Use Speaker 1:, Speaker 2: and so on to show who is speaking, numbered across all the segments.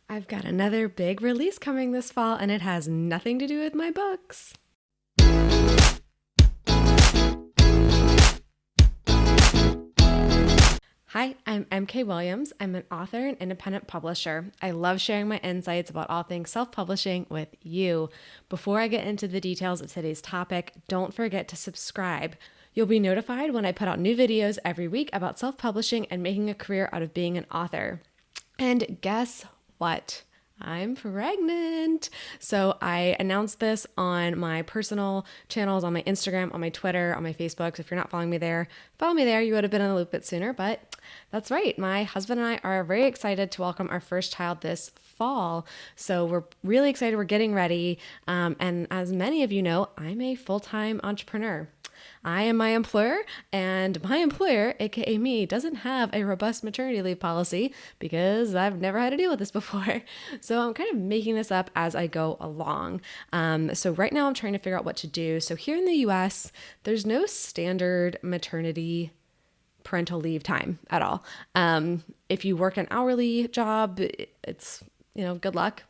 Speaker 1: I've got another big release coming this fall, and it has nothing to do with my books. Hi, I'm MK Williams. I'm an author and independent publisher. I love sharing my insights about all things self-publishing with you. Before I get into the details of today's topic, don't forget to subscribe. You'll be notified when I put out new videos every week about self-publishing and making a career out of being an author. And guess what? I'm pregnant. So I announced this on my personal channels, on my Instagram, on my Twitter, on my Facebook. So if you're not following me there, follow me there. You would have been in the loop a bit sooner, but that's right. My husband and I are very excited to welcome our first child this fall. So we're really excited. We're getting ready. And as many of you know, I'm a full-time entrepreneur. I am my employer, and my employer, aka me, doesn't have a robust maternity leave policy because I've never had to deal with this before. So I'm kind of making this up as I go along. So right now I'm trying to figure out what to do. So here in the US, there's no standard maternity parental leave time at all. If you work an hourly job, it's, good luck.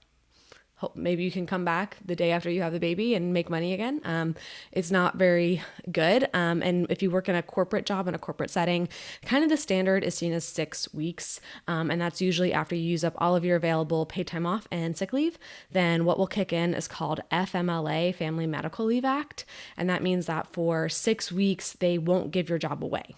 Speaker 1: Hope maybe you can come back the day after you have the baby and make money again. It's not very good. And if you work in a corporate job in a corporate setting, kind of the standard is seen as 6 weeks. And that's usually after you use up all of your available paid time off and sick leave. Then what will kick in is called FMLA, Family Medical Leave Act. And that means that for 6 weeks, they won't give your job away.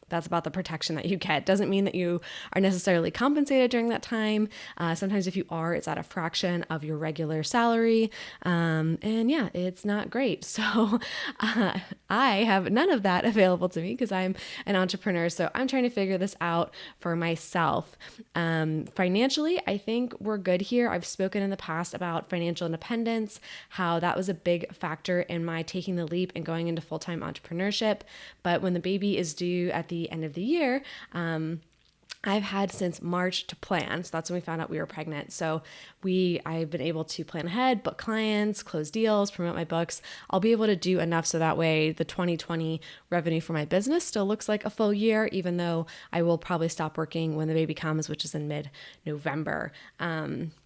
Speaker 1: That's about the protection that you get. Doesn't mean that you are necessarily compensated during that time. Sometimes if you are, it's at a fraction of your regular salary. And yeah, it's not great. So I have none of that available to me because I'm an entrepreneur. So I'm trying to figure this out for myself. Financially, I think we're good here. I've spoken in the past about financial independence, how that was a big factor in my taking the leap and going into full-time entrepreneurship. But when the baby is due at the end of the year, I've had since March to plan. So that's when we found out we were pregnant. So I've been able to plan ahead, book clients, close deals, promote my books. I'll be able to do enough so that way the 2020 revenue for my business still looks like a full year, even though I will probably stop working when the baby comes, which is in mid-November.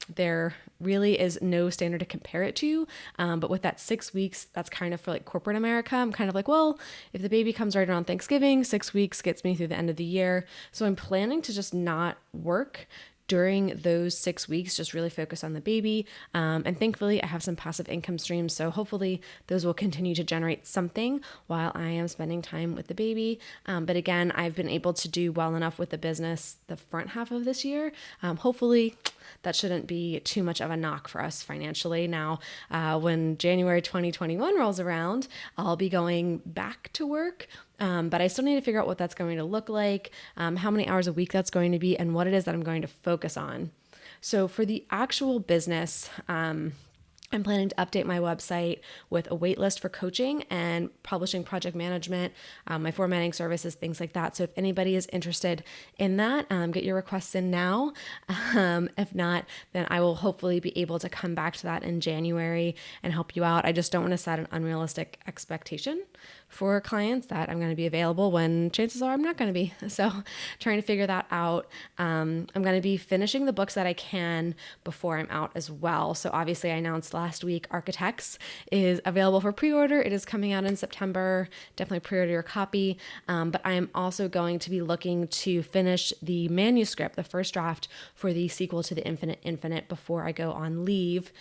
Speaker 1: There really is no standard to compare it to. But with that 6 weeks, that's kind of for like corporate America. I'm kind of like, well, if the baby comes right around Thanksgiving, 6 weeks gets me through the end of the year. So I'm planning to just not work during those 6 weeks, just really focus on the baby. And thankfully I have some passive income streams. So hopefully those will continue to generate something while I am spending time with the baby. But again, I've been able to do well enough with the business the front half of this year. Hopefully that shouldn't be too much of a knock for us financially. Now, when January 2021 rolls around, I'll be going back to work. But I still need to figure out what that's going to look like, how many hours a week that's going to be, and what it is that I'm going to focus on. So for the actual business, I'm planning to update my website with a wait list for coaching and publishing project management, my formatting services, things like that. So if anybody is interested in that, get your requests in now. If not, then I will hopefully be able to come back to that in January and help you out. I just don't want to set an unrealistic expectation for clients that I'm going to be available when chances are I'm not going to be. So trying to figure that out. I'm going to be finishing the books that I can before I'm out as well. So obviously I announced last week Architects is available for pre-order. It is coming out in September. Definitely pre-order your copy. But I am also going to be looking to finish the manuscript, the first draft for the sequel to The Infinite before I go on leave.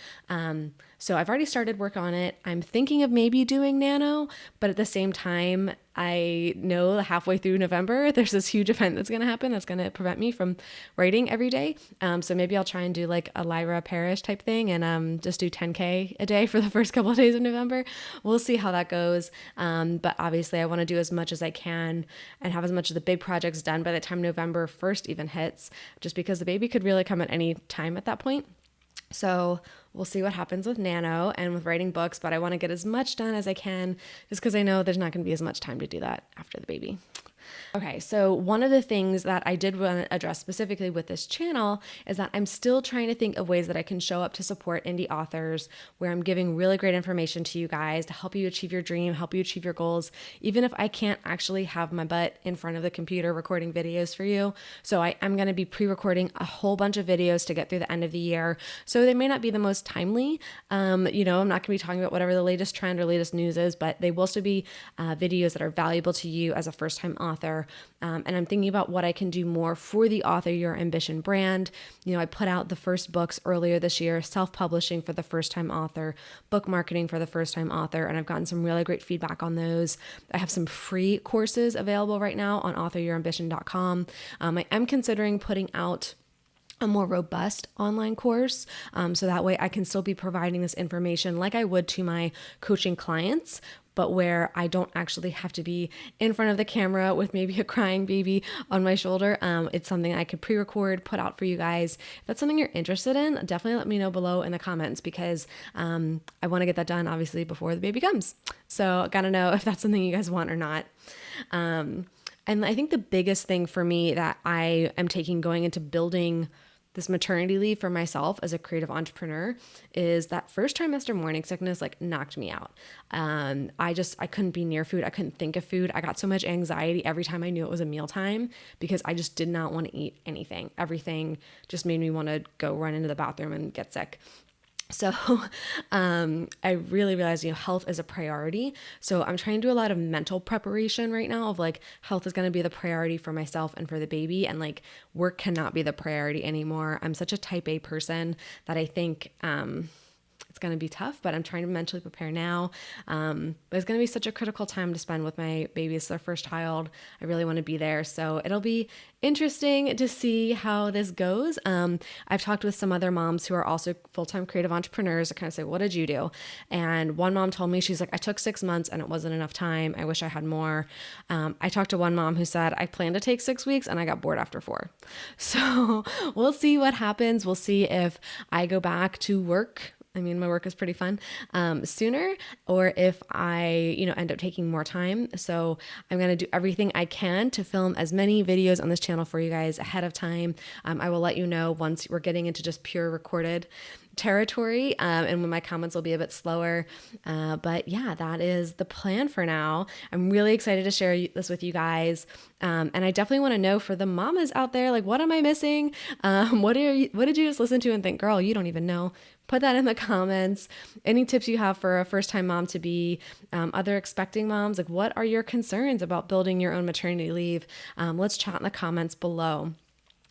Speaker 1: So I've already started work on it. I'm thinking of maybe doing Nano, but at the same time, I know halfway through November, there's this huge event that's going to happen that's going to prevent me from writing every day. So maybe I'll try and do like a Lyra Parish type thing and just do 10K a day for the first couple of days of November. We'll see how that goes. But obviously I want to do as much as I can and have as much of the big projects done by the time November 1st even hits, just because the baby could really come at any time at that point. So we'll see what happens with Nano and with writing books, but I want to get as much done as I can just because I know there's not going to be as much time to do that after the baby. Okay, so one of the things that I did want to address specifically with this channel is that I'm still trying to think of ways that I can show up to support indie authors, where I'm giving really great information to you guys to help you achieve your dream, help you achieve your goals, even if I can't actually have my butt in front of the computer recording videos for you. So I'm going to be pre-recording a whole bunch of videos to get through the end of the year. So they may not be the most timely. I'm not going to be talking about whatever the latest trend or latest news is, but they will still be videos that are valuable to you as a first-time author. And I'm thinking about what I can do more for the Author Your Ambition brand. I put out the first books earlier this year, self-publishing for the first-time author, book marketing for the first-time author, and I've gotten some really great feedback on those. I have some free courses available right now on authorYourAmbition.com. I am considering putting out a more robust online course. So that way I can still be providing this information like I would to my coaching clients, but where I don't actually have to be in front of the camera with maybe a crying baby on my shoulder. It's something I could pre-record, put out for you guys. If that's something you're interested in, definitely let me know below in the comments, because I want to get that done obviously before the baby comes. So I gotta know if that's something you guys want or not. And I think the biggest thing for me that I am taking going into building this maternity leave for myself as a creative entrepreneur is that first trimester morning sickness knocked me out. I couldn't be near food. I couldn't think of food. I got so much anxiety every time I knew it was a mealtime because I just did not want to eat anything. Everything just made me want to go run into the bathroom and get sick. So I really realized, health is a priority. So I'm trying to do a lot of mental preparation right now of health is going to be the priority for myself and for the baby. And work cannot be the priority anymore. I'm such a type A person that I think, it's going to be tough, but I'm trying to mentally prepare now. But it's going to be such a critical time to spend with my baby. It's their first child. I really want to be there. So it'll be interesting to see how this goes. I've talked with some other moms who are also full-time creative entrepreneurs to kind of say, what did you do? And one mom told me, she's like, I took 6 months and it wasn't enough time. I wish I had more. I talked to one mom who said, I planned to take 6 weeks and I got bored after 4. So we'll see what happens. We'll see if I go back to work. I mean, my work is pretty fun, sooner, or if I, end up taking more time. So I'm going to do everything I can to film as many videos on this channel for you guys ahead of time. I will let you know once we're getting into just pure recorded territory, and when my comments will be a bit slower. But yeah, that is the plan for now. I'm really excited to share this with you guys. And I definitely want to know for the mamas out there, what am I missing? What did you just listen to and think, girl, you don't even know? Put that in the comments. Any tips you have for a first-time mom to be, other expecting moms, what are your concerns about building your own maternity leave? Let's chat in the comments below.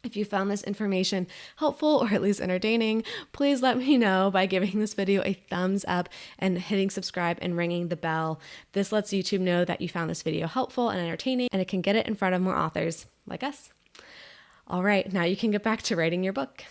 Speaker 1: If you found this information helpful or at least entertaining, please let me know by giving this video a thumbs up and hitting subscribe and ringing the bell. This lets YouTube know that you found this video helpful and entertaining, and it can get it in front of more authors like us. All right, now you can get back to writing your book.